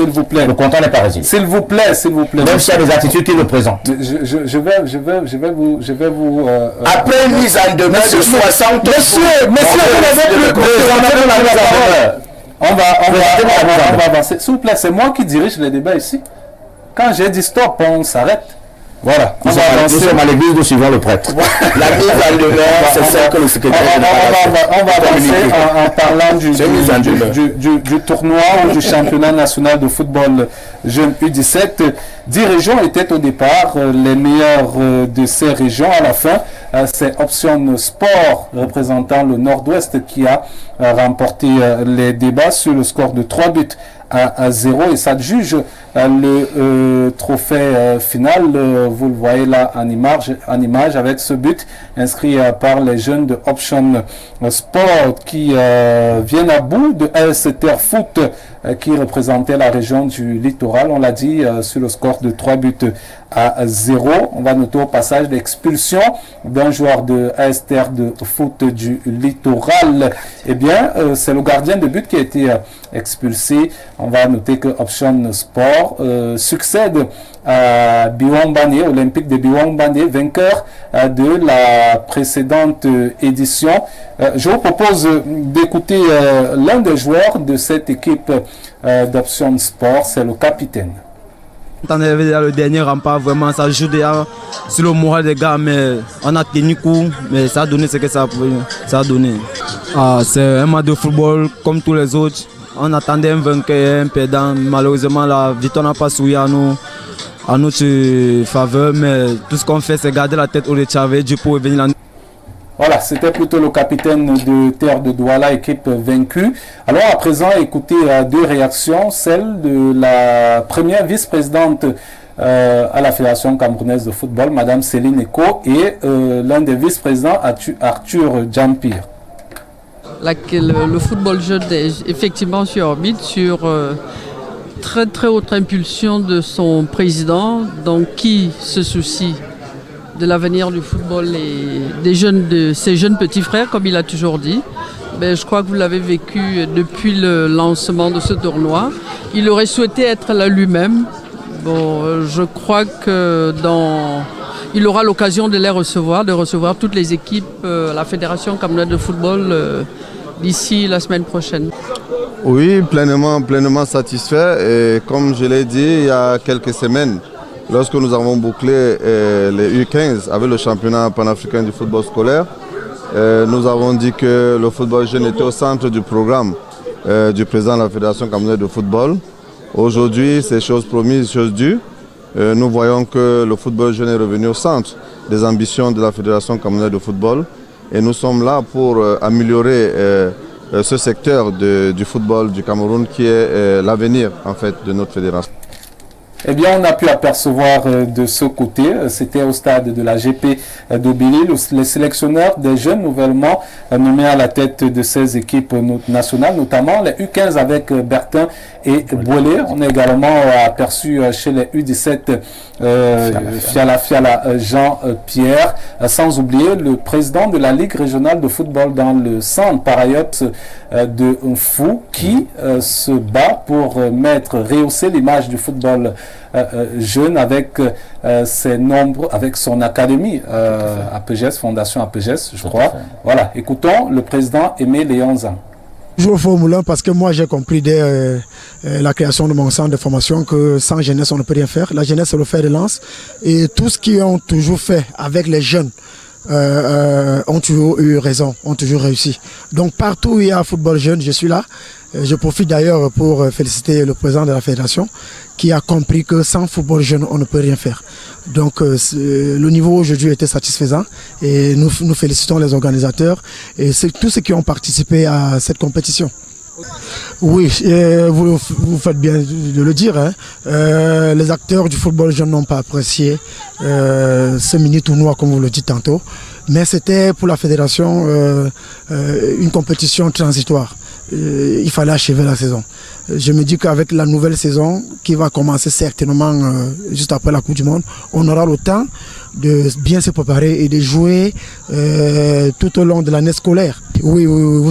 s'il vous plaît. Le compteur n'est pas résilié. S'il vous plaît, s'il vous plaît. Même s'il y a des attitudes qui le présentent. Je vais vous. Après une mise en demeure de 60. Monsieur, vous n'avez plus On va avancer. S'il vous plaît, c'est moi qui dirige les débats ici. Quand j'ai dit stop, on s'arrête. Voilà, nous sommes à l'église, nous suivons le prêtre. La mise en demeure, c'est ça que le secrétaire on va avancer en parlant du tournoi ou du championnat national de football jeune U17. 10 régions étaient au départ les meilleures de ces régions. À la fin, c'est Option Sport représentant le Nord-Ouest qui a remporté les débats sur le score de 3 buts à 0 et ça juge le trophée final. Vous le voyez là en image avec ce but inscrit par les jeunes de Option Sport qui viennent à bout de AS Terre Foot qui représentait la région du littoral. On l'a dit sur le score de 3 buts à 0. On va noter au passage l'expulsion d'un joueur de AS Terre de Foot du littoral. Eh bien, c'est le gardien de but qui a été expulsé. On va noter que Option Sport succède à Biwambane, Olympique de Biwambane, vainqueur de la précédente édition. Je vous propose d'écouter l'un des joueurs de cette équipe d'Option Sport, c'est le capitaine. Le dernier rempart, vraiment, ça joue déjà sur le moral des gars, mais on a tenu coup, mais ça a donné ce que ça a donné. C'est un match de football comme tous les autres. On attendait un vainqueur, un perdant. Malheureusement, la victoire n'a pas souri à notre faveur, mais tout ce qu'on fait, c'est garder la tête au travail pour revenir là. Voilà, c'était plutôt le capitaine de Terre de Douala, équipe vaincue. Alors à présent, écoutez deux réactions. Celle de la première vice-présidente à la Fédération camerounaise de football, Madame Céline Eko, et l'un des vice-présidents, Arthur Djampir. Le football jeune est effectivement sur orbite, sur très très haute impulsion de son président, donc qui se soucie de l'avenir du football et de ses jeunes petits frères, comme il a toujours dit. Mais je crois que vous l'avez vécu depuis le lancement de ce tournoi. Il aurait souhaité être là lui-même. Bon, je crois que il aura l'occasion de les recevoir, de recevoir toutes les équipes, la Fédération camerounaise de football d'ici la semaine prochaine. Oui, pleinement satisfait. Et comme je l'ai dit il y a quelques semaines, lorsque nous avons bouclé les U15 avec le championnat panafricain du football scolaire, nous avons dit que le football jeune était au centre du programme du président de la Fédération camerounaise de football. Aujourd'hui, c'est chose promise, chose due. Nous voyons que le football jeune est revenu au centre des ambitions de la Fédération camerounaise de football. Et nous sommes là pour améliorer ce secteur du football du Cameroun qui est l'avenir en fait de notre fédération. Eh bien, on a pu apercevoir de ce côté, c'était au stade de la GP d'Obili, les sélectionneurs des jeunes nouvellement nommés à la tête de ces équipes nationales, notamment les U15 avec Bertin et Boilé. On a également aperçu chez les U17 Fiala Jean-Pierre, sans oublier le président de la Ligue régionale de football dans le centre, par ailleurs de Fou, qui se bat pour rehausser l'image du football jeune avec ses nombres, avec son académie APGS, Fondation APGS, je crois. Voilà, écoutons le président Aimé Léonzan. Toujours au Formule 1 parce que moi j'ai compris dès la création de mon centre de formation que sans jeunesse on ne peut rien faire. La jeunesse c'est le fer de lance et tout ce qu'ils ont toujours fait avec les jeunes ont toujours eu raison, ont toujours réussi. Donc partout où il y a football jeune, je suis là. Je profite d'ailleurs pour féliciter le président de la fédération qui a compris que sans football jeune, on ne peut rien faire. Donc le niveau aujourd'hui était satisfaisant et nous félicitons les organisateurs et tous ceux qui ont participé à cette compétition. Oui, vous faites bien de le dire. Hein. Les acteurs du football jeune n'ont pas apprécié ce mini-tournoi, comme vous le dites tantôt. Mais c'était pour la fédération une compétition transitoire. Il fallait achever la saison. Je me dis qu'avec la nouvelle saison qui va commencer certainement juste après la Coupe du Monde, on aura le temps de bien se préparer et de jouer tout au long de l'année scolaire. Oui.